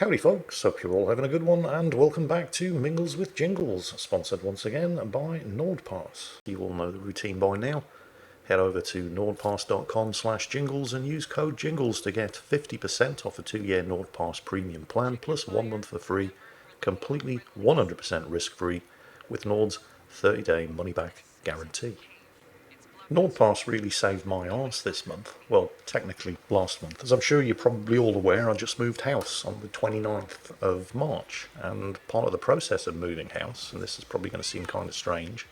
Howdy folks, hope you're all having a good one, and welcome back to Mingles with Jingles, sponsored once again by NordPass. You all know the routine by now. Head over to nordpass.com/jingles and use code JINGLES to get 50% off a 2-year NordPass premium plan, plus 1 month for free, completely 100% risk-free, with Nord's 30-day money-back guarantee. NordPass really saved my arse this month. Well, technically last month. As I'm sure you're probably all aware, I just moved house on the 29th of March. And part of the process of moving house, and this is probably going to seem kind of strange,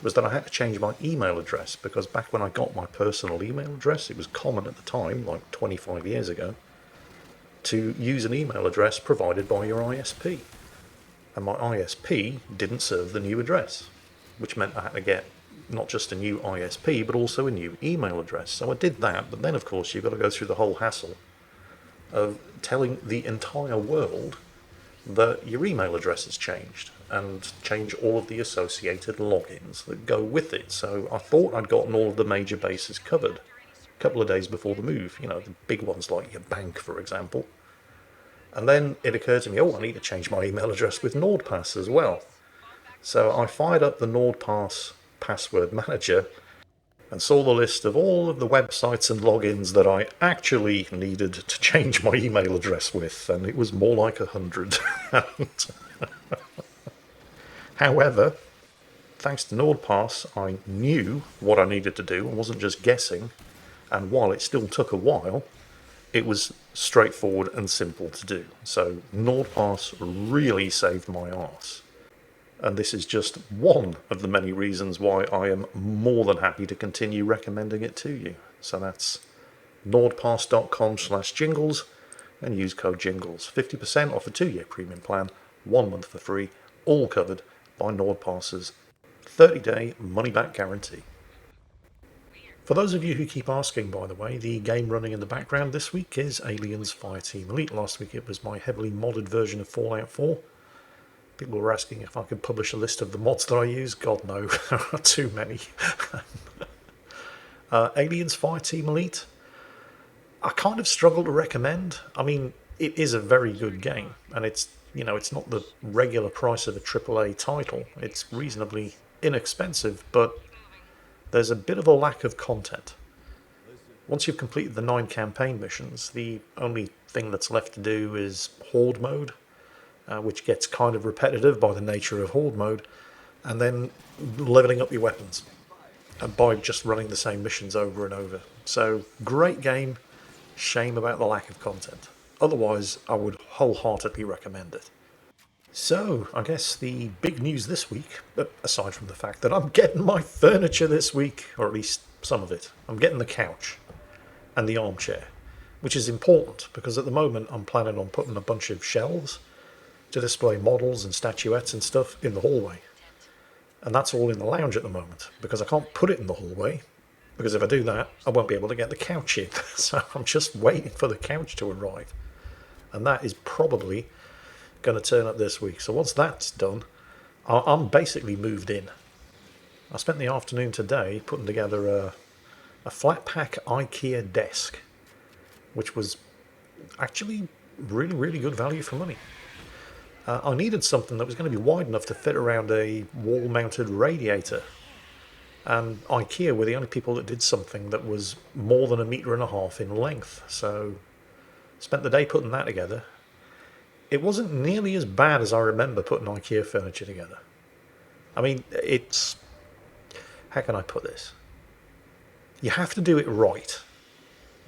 was that I had to change my email address, because back when I got my personal email address, it was common at the time, like 25 years ago, to use an email address provided by your ISP. And my ISP didn't serve the new address, which meant I had to get not just a new ISP, but also a new email address. So I did that, but then of course you've got to go through the whole hassle of telling the entire world that your email address has changed, and change all of the associated logins that go with it. So I thought I'd gotten all of the major bases covered a couple of days before the move, the big ones like your bank, for example. And then it occurred to me, I need to change my email address with NordPass as well. So I fired up the NordPass password manager and saw the list of all of the websites and logins that I actually needed to change my email address with, and it was more like 100. However, thanks to NordPass, I knew what I needed to do. I wasn't just guessing, and while it still took a while, it was straightforward and simple to do. So NordPass really saved my arse. And this is just one of the many reasons why I am more than happy to continue recommending it to you. So that's nordpass.com/jingles and use code JINGLES. 50% off a 2-year premium plan, 1 month for free, all covered by NordPass's 30-day money-back guarantee. For those of you who keep asking, by the way, the game running in the background this week is Aliens Fireteam Elite. Last week it was my heavily modded version of Fallout 4. People were asking if I could publish a list of the mods that I use. God, no, there are too many. Aliens Fireteam Elite, I kind of struggle to recommend. I mean, it is a very good game, and it's not the regular price of a AAA title. It's reasonably inexpensive, but there's a bit of a lack of content. Once you've completed the 9 campaign missions, the only thing that's left to do is Horde mode, which gets kind of repetitive by the nature of Horde mode, and then leveling up your weapons by just running the same missions over and over. So, great game, shame about the lack of content. Otherwise, I would wholeheartedly recommend it. So, I guess the big news this week, aside from the fact that I'm getting my furniture this week, or at least some of it, I'm getting the couch and the armchair, which is important because at the moment I'm planning on putting a bunch of shelves to display models and statuettes and stuff in the hallway. And that's all in the lounge at the moment, because I can't put it in the hallway, because if I do that, I won't be able to get the couch in. So I'm just waiting for the couch to arrive. And that is probably going to turn up this week. So once that's done, I'm basically moved in. I spent the afternoon today putting together a flat pack IKEA desk, which was actually really, really good value for money. I needed something that was going to be wide enough to fit around a wall-mounted radiator. And IKEA were the only people that did something that was more than 1.5 meters in length. So spent the day putting that together. It wasn't nearly as bad as I remember putting IKEA furniture together. I mean, it's... how can I put this? You have to do it right.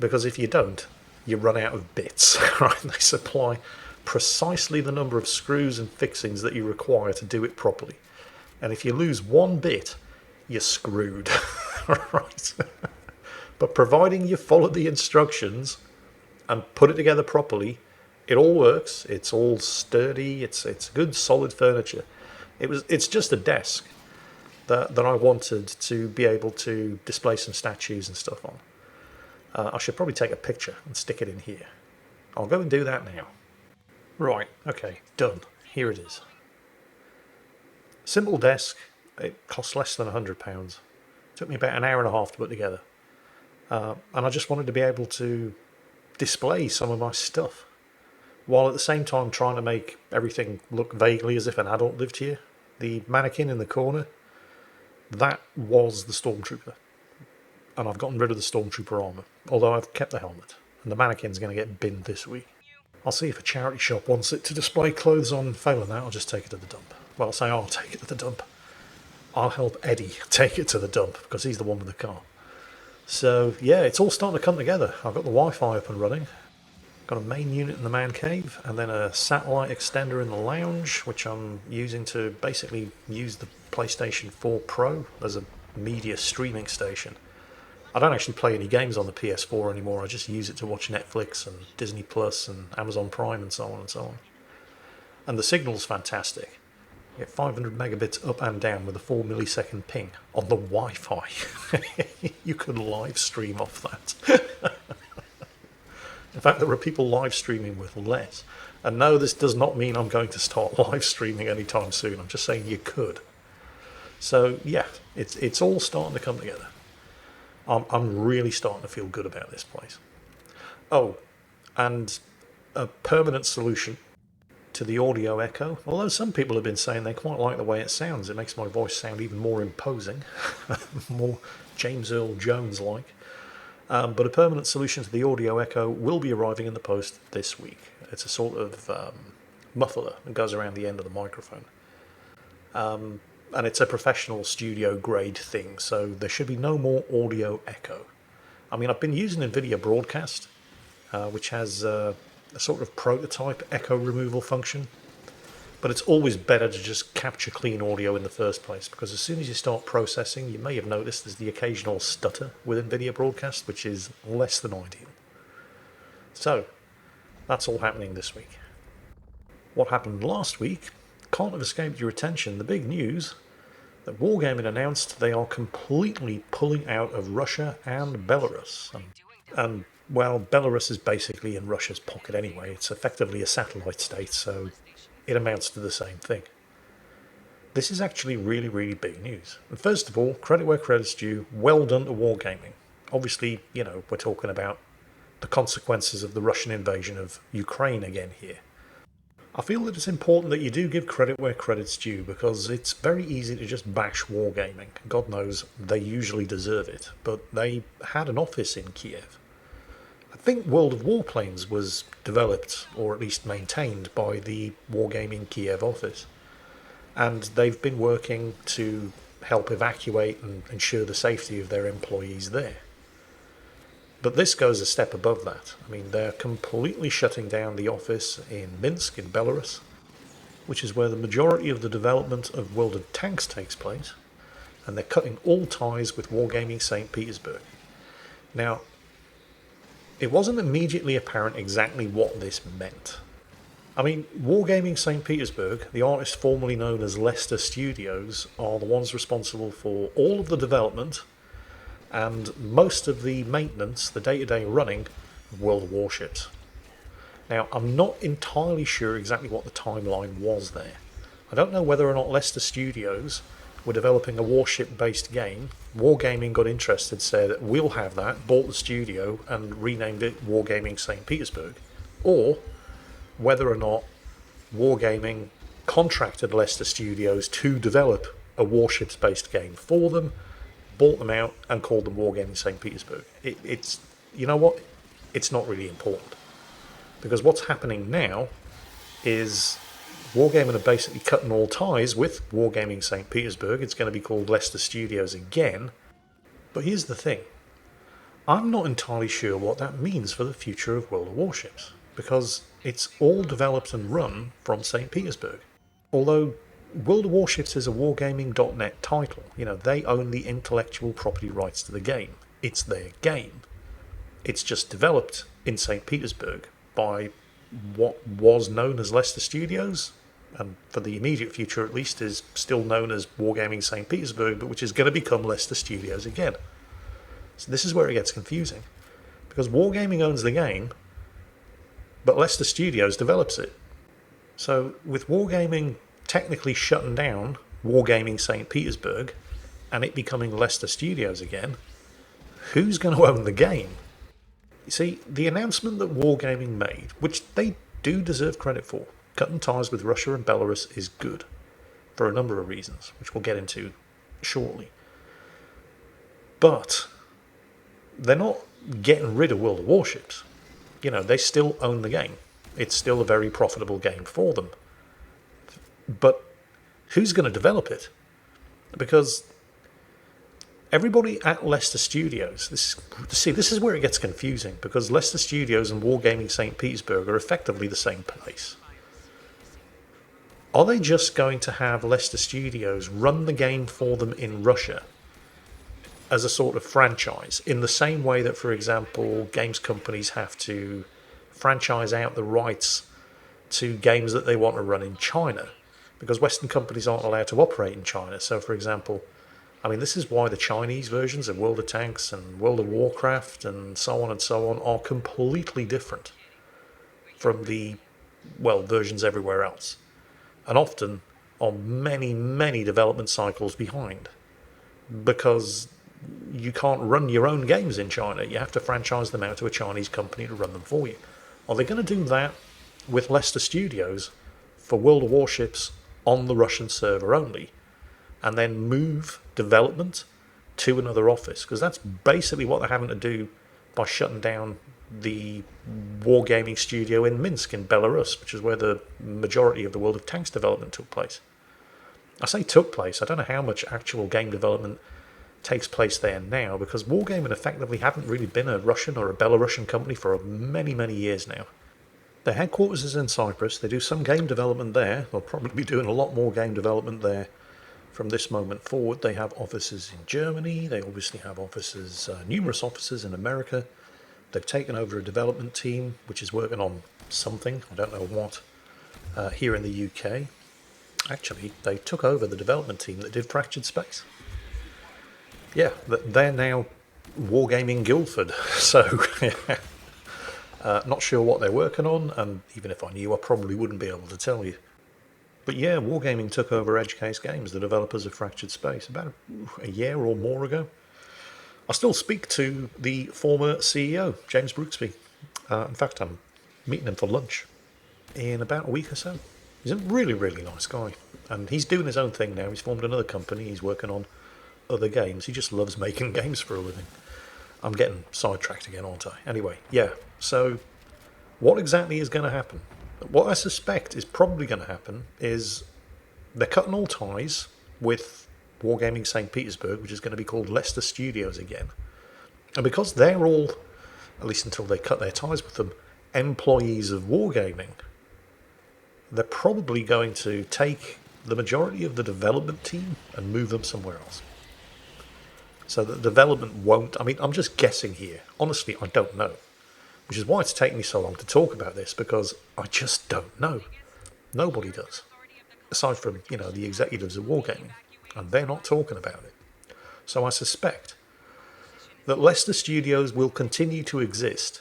Because if you don't, you run out of bits. Right? They supply precisely the number of screws and fixings that you require to do it properly. And if you lose one bit, you're screwed. Right? But providing you follow the instructions and put it together properly, it all works. It's all sturdy. It's good, solid furniture. It's just a desk that I wanted to be able to display some statues and stuff on. I should probably take a picture and stick it in here. I'll go and do that now. Right, okay, done. Here it is. Simple desk. It costs less than £100. Took me about 1.5 hours to put together. And I just wanted to be able to display some of my stuff. while at the same time trying to make everything look vaguely as if an adult lived here. The mannequin in the corner, that was the Stormtrooper. And I've gotten rid of the Stormtrooper armour, although I've kept the helmet. And the mannequin's going to get binned this week. I'll see if a charity shop wants it to display clothes on. Failing that, I'll just take it to the dump. Well, I'll say I'll take it to the dump. I'll help Eddie take it to the dump, because he's the one with the car. So, yeah, it's all starting to come together. I've got the Wi-Fi up and running. Got a main unit in the man cave, and then a satellite extender in the lounge, which I'm using to basically use the PlayStation 4 Pro as a media streaming station. I don't actually play any games on the PS4 anymore. I just use it to watch Netflix and Disney Plus and Amazon Prime and so on and so on. And the signal's fantastic. You get 500 megabits up and down with a 4 millisecond ping on the Wi-Fi. You could live stream off that. In fact, there are people live streaming with less. And no, this does not mean I'm going to start live streaming anytime soon. I'm just saying you could. So yeah, it's all starting to come together. I'm really starting to feel good about this place. Oh, and a permanent solution to the audio echo. Although some people have been saying they quite like the way it sounds. It makes my voice sound even more imposing, more James Earl Jones-like. But a permanent solution to the audio echo will be arriving in the post this week. It's a sort of muffler that goes around the end of the microphone. And it's a professional studio grade thing, so there should be no more audio echo. I mean, I've been using NVIDIA Broadcast, which has a sort of prototype echo removal function. But it's always better to just capture clean audio in the first place, because as soon as you start processing, you may have noticed there's the occasional stutter with NVIDIA Broadcast, which is less than ideal. So, that's all happening this week. What happened last week can't have escaped your attention. The big news that Wargaming announced they are completely pulling out of Russia and Belarus. And well, Belarus is basically in Russia's pocket anyway. It's effectively a satellite state, so it amounts to the same thing. This is actually really, really big news. And first of all, credit where credit's due, well done to Wargaming. Obviously, we're talking about the consequences of the Russian invasion of Ukraine again here. I feel that it's important that you do give credit where credit's due, because it's very easy to just bash Wargaming. God knows they usually deserve it, but they had an office in Kiev. I think World of Warplanes was developed, or at least maintained, by the Wargaming Kiev office. And they've been working to help evacuate and ensure the safety of their employees there. But this goes a step above that. I mean, they're completely shutting down the office in Minsk, in Belarus, which is where the majority of the development of World of Tanks takes place, and they're cutting all ties with Wargaming St. Petersburg. Now, it wasn't immediately apparent exactly what this meant. I mean, Wargaming St. Petersburg, the artist formerly known as Leicester Studios, are the ones responsible for all of the development and most of the maintenance, the day-to-day running of World of Warships. Now, I'm not entirely sure exactly what the timeline was there. I don't know whether or not Leicester Studios were developing a warship-based game. Wargaming got interested, said, we'll have that, bought the studio and renamed it Wargaming St. Petersburg. Or whether or not Wargaming contracted Leicester Studios to develop a warships-based game for them, bought them out, and called them Wargaming St. Petersburg. It's, you know what? It's not really important. Because what's happening now is Wargaming are basically cutting all ties with Wargaming St. Petersburg. It's going to be called Leicester Studios again. But here's the thing. I'm not entirely sure what that means for the future of World of Warships, because it's all developed and run from St. Petersburg. Although World of Warships is a Wargaming.net title, they own the intellectual property rights to the game. It's their game. It's just developed in St. Petersburg by what was known as Leicester Studios, and for the immediate future at least is still known as Wargaming St. Petersburg, but which is going to become Leicester Studios again. So this is where it gets confusing, because Wargaming owns the game, but Leicester Studios develops it. So with Wargaming technically shutting down Wargaming St. Petersburg and it becoming Leicester Studios again, who's going to own the game? You see, the announcement that Wargaming made, which they do deserve credit for. Cutting ties with Russia and Belarus is good for a number of reasons, which we'll get into shortly. But they're not getting rid of World of Warships. They still own the game. It's still a very profitable game for them. But who's going to develop it? Because everybody at Leicester Studios, this is where it gets confusing, because Leicester Studios and Wargaming St. Petersburg are effectively the same place. Are they just going to have Leicester Studios run the game for them in Russia as a sort of franchise, in the same way that, for example, games companies have to franchise out the rights to games that they want to run in China, because Western companies aren't allowed to operate in China? So, for example, this is why the Chinese versions of World of Tanks and World of Warcraft and so on are completely different from the, versions everywhere else, and often are many, many development cycles behind, because you can't run your own games in China. You have to franchise them out to a Chinese company to run them for you. Are they going to do that with Leicester Studios for World of Warships on the Russian server only, and then move development to another office? Because that's basically what they're having to do by shutting down the Wargaming studio in Minsk in Belarus, which is where the majority of the World of Tanks development took place. I say took place, I don't know how much actual game development takes place there now, because Wargaming effectively haven't really been a Russian or a Belarusian company for many, many years now. Their headquarters is in Cyprus. They do some game development there. They'll probably be doing a lot more game development there from this moment forward. They have offices in Germany. They obviously have offices, numerous offices in America. They've taken over a development team which is working on something, I don't know what, here in the UK. Actually, they took over the development team that did Fractured Space. Yeah, they're now Wargaming Guildford, so not sure what they're working on, and even if I knew, I probably wouldn't be able to tell you. But yeah, Wargaming took over Edge Case Games, the developers of Fractured Space, about a year or more ago. I still speak to the former CEO, James Brooksby. In fact, I'm meeting him for lunch in about a week or so. He's a really, really nice guy, and he's doing his own thing now. He's formed another company. He's working on other games. He just loves making games for a living. I'm getting sidetracked again, aren't I? Anyway, yeah. So what exactly is going to happen? What I suspect is probably going to happen is they're cutting all ties with Wargaming St. Petersburg, which is going to be called Leicester Studios again. And because they're all, at least until they cut their ties with them, employees of Wargaming, they're probably going to take the majority of the development team and move them somewhere else. So that development won't... I'm just guessing here. Honestly, I don't know. Which is why it's taken me so long to talk about this, because I just don't know. Nobody does. Aside from, the executives of Wargaming. And they're not talking about it. So I suspect that Leicester Studios will continue to exist,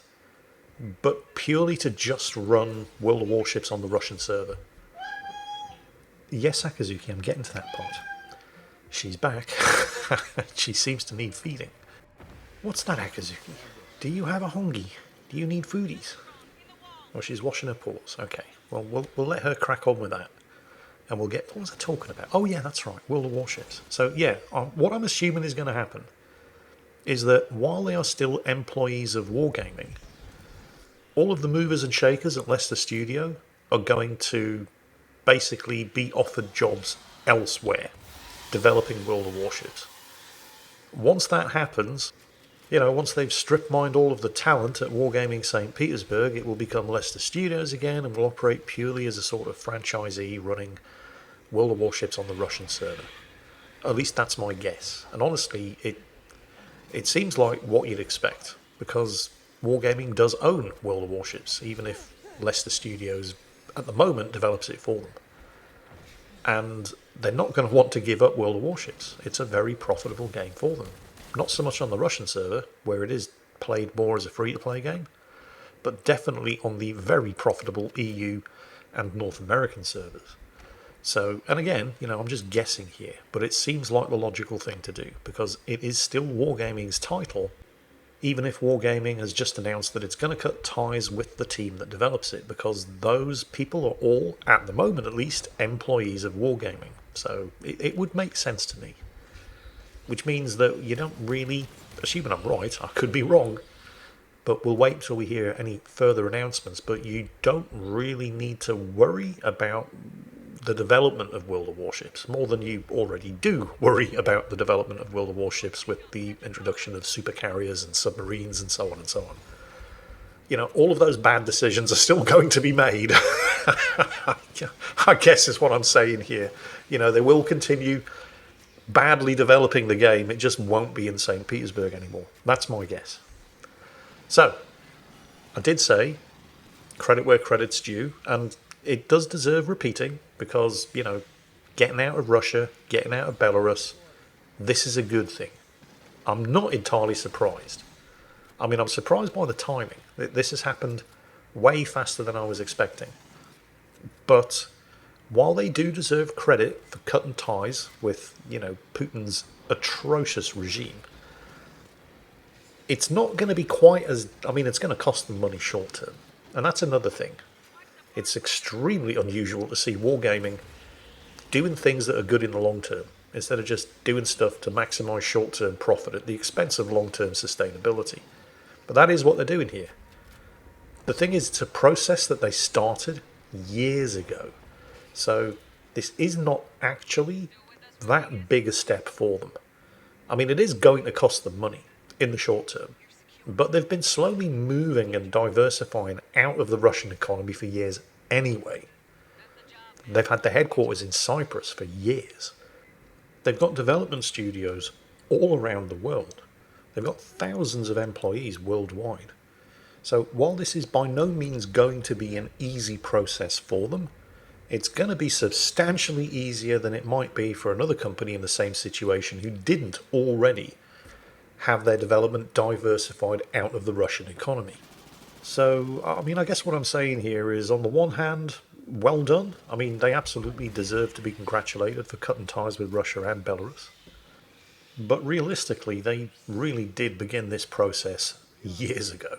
but purely to just run World of Warships on the Russian server. Yes, Akazuki, I'm getting to that part. She's back. She seems to need feeding. What's that, Akazuki? Do you have a hongi? Do you need foodies? Oh, she's washing her paws. Okay, well, we'll let her crack on with that. And we'll get... What was I talking about? Oh, yeah, that's right. World of Warships. So, yeah, what I'm assuming is going to happen is that while they are still employees of Wargaming, all of the movers and shakers at Leicester Studio are going to basically be offered jobs elsewhere, developing World of Warships. Once that happens, once they've strip mined all of the talent at Wargaming St. Petersburg, it will become Leicester Studios again and will operate purely as a sort of franchisee running World of Warships on the Russian server. At least that's my guess. And honestly, it seems like what you'd expect, because Wargaming does own World of Warships, even if Leicester Studios at the moment develops it for them. And they're not going to want to give up World of Warships. It's a very profitable game for them. Not so much on the Russian server, where it is played more as a free-to-play game, but definitely on the very profitable EU and North American servers. So, and again, I'm just guessing here, but it seems like the logical thing to do, because it is still Wargaming's title, even if Wargaming has just announced that it's going to cut ties with the team that develops it, because those people are all, at the moment at least, employees of Wargaming. So it would make sense to me. Which means that you don't really, assuming I'm right, I could be wrong, but we'll wait till we hear any further announcements, but you don't really need to worry about the development of World of Warships, more than you already do worry about the development of World of Warships with the introduction of supercarriers and submarines and so on and so on. You know, all of those bad decisions are still going to be made. I guess is what I'm saying here. You know, they will continue badly developing the game. It just won't be in St. Petersburg anymore. That's my guess. So, I did say credit where credit's due, and it does deserve repeating because, you know, getting out of Russia, getting out of Belarus, this is a good thing. I'm not entirely surprised. I mean, I'm surprised by the timing. This has happened way faster than I was expecting. But while they do deserve credit for cutting ties with, you know, Putin's atrocious regime, it's not going to be quite as... I mean, it's going to cost them money short term. And that's another thing. It's extremely unusual to see Wargaming doing things that are good in the long term, instead of just doing stuff to maximise short-term profit at the expense of long-term sustainability. But that is what they're doing here. The thing is, it's a process that they started years ago. So this is not actually that big a step for them. I mean, it is going to cost them money in the short term, but they've been slowly moving and diversifying out of the Russian economy for years anyway. They've had their headquarters in Cyprus for years. They've got development studios all around the world. They've got thousands of employees worldwide. So while this is by no means going to be an easy process for them, it's going to be substantially easier than it might be for another company in the same situation who didn't already have their development diversified out of the Russian economy. So, I mean, I guess what I'm saying here is, on the one hand, well done. I mean, they absolutely deserve to be congratulated for cutting ties with Russia and Belarus. But realistically, they really did begin this process years ago.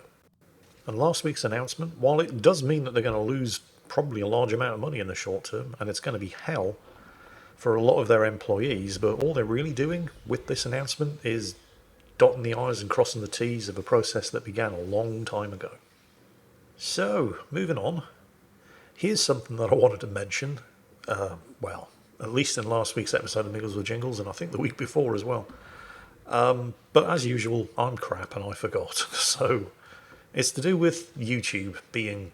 And last week's announcement, while it does mean that they're going to lose probably a large amount of money in the short term, and it's going to be hell for a lot of their employees, but all they're really doing with this announcement is dotting the I's and crossing the T's of a process that began a long time ago. So, moving on, here's something that I wanted to mention, well, at least in last week's episode of Mingles with Jingles, and I think the week before as well. But as usual, I'm crap and I forgot. So, it's to do with YouTube being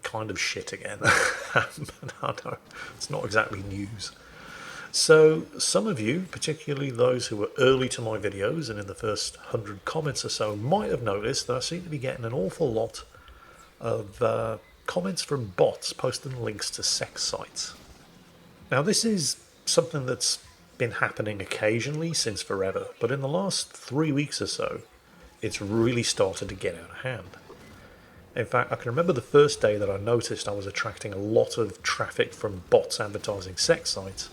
kind of shit again. I know, it's not exactly news. So some of you, particularly those who were early to my videos and in the first 100 comments or so, might have noticed that I seem to be getting an awful lot of comments from bots posting links to sex sites. Now this is something that's been happening occasionally since forever, but in the last 3 weeks or so, it's really started to get out of hand. In fact, I can remember the first day that I noticed I was attracting a lot of traffic from bots advertising sex sites.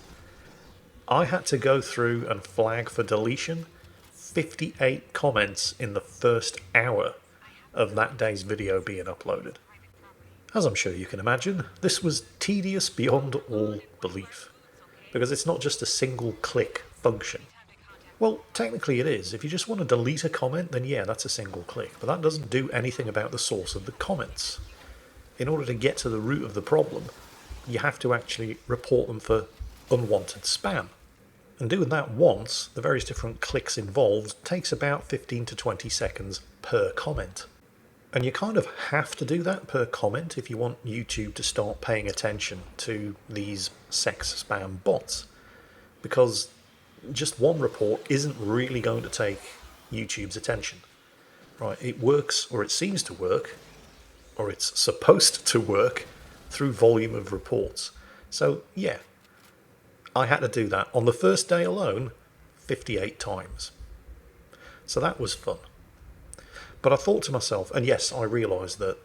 I had to go through and flag for deletion 58 comments in the first hour of that day's video being uploaded. As I'm sure you can imagine, this was tedious beyond all belief, because it's not just a single click function. Well, technically it is. If you just want to delete a comment, then yeah, that's a single click, but that doesn't do anything about the source of the comments. In order to get to the root of the problem, you have to actually report them for unwanted spam. And doing that once, the various different clicks involved, takes about 15 to 20 seconds per comment. And you kind of have to do that per comment if you want YouTube to start paying attention to these sex spam bots. Because just one report isn't really going to take YouTube's attention. Right? It works, or it seems to work, or it's supposed to work, through volume of reports. So yeah, I had to do that on the first day alone 58 times. So that was fun. But I thought to myself, and yes, I realised that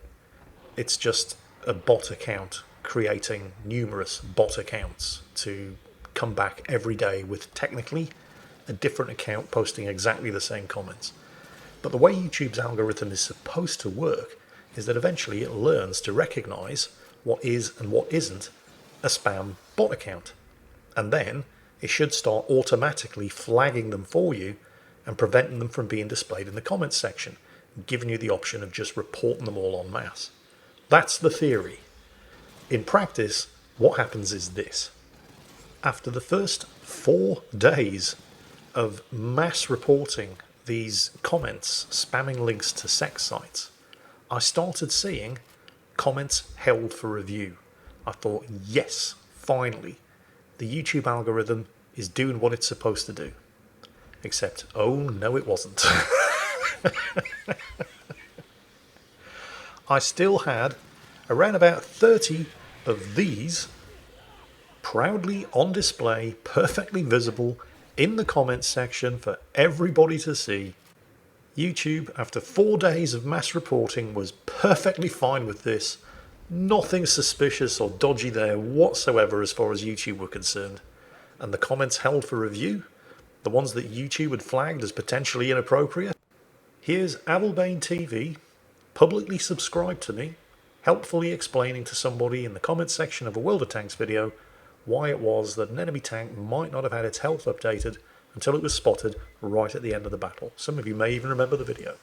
it's just a bot account creating numerous bot accounts to come back every day with technically a different account posting exactly the same comments. But the way YouTube's algorithm is supposed to work is that eventually it learns to recognize what is and what isn't a spam bot account. And then it should start automatically flagging them for you and preventing them from being displayed in the comments section, giving you the option of just reporting them all en masse. That's the theory. In practice, what happens is this. After the first 4 days of mass reporting these comments spamming links to sex sites, I started seeing comments held for review. I thought, yes, finally, the YouTube algorithm is doing what it's supposed to do. Except, oh no, it wasn't. I still had around about 30 of these proudly on display, perfectly visible in the comments section for everybody to see. YouTube, after 4 days of mass reporting, was perfectly fine with this. Nothing suspicious or dodgy there whatsoever as far as YouTube were concerned. And the comments held for review, the ones that YouTube had flagged as potentially inappropriate. Here's Adelbane TV, publicly subscribed to me, helpfully explaining to somebody in the comments section of a World of Tanks video why it was that an enemy tank might not have had its health updated until it was spotted right at the end of the battle. Some of you may even remember the video.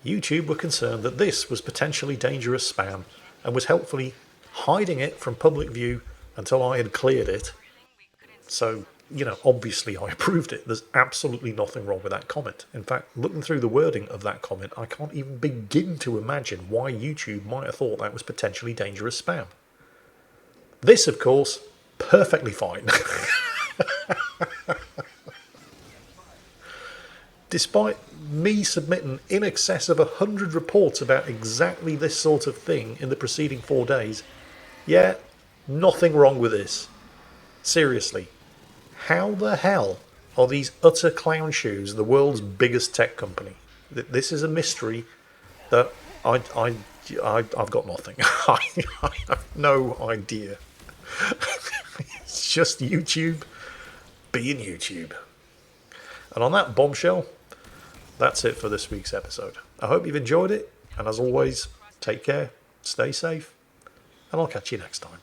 YouTube were concerned that this was potentially dangerous spam and was helpfully hiding it from public view until I had cleared it. So, obviously I approved it. There's absolutely nothing wrong with that comment. In fact, looking through the wording of that comment, I can't even begin to imagine why YouTube might have thought that was potentially dangerous spam. This, of course, perfectly fine. Despite me submitting in excess of 100 reports about exactly this sort of thing in the preceding 4 days, yeah, nothing wrong with this. Seriously, how the hell are these utter clown shoes the world's biggest tech company? This is a mystery that I've got nothing. I have no idea. It's just YouTube being YouTube. And on that bombshell, that's it for this week's episode. I hope you've enjoyed it, and as always, take care, stay safe, and I'll catch you next time.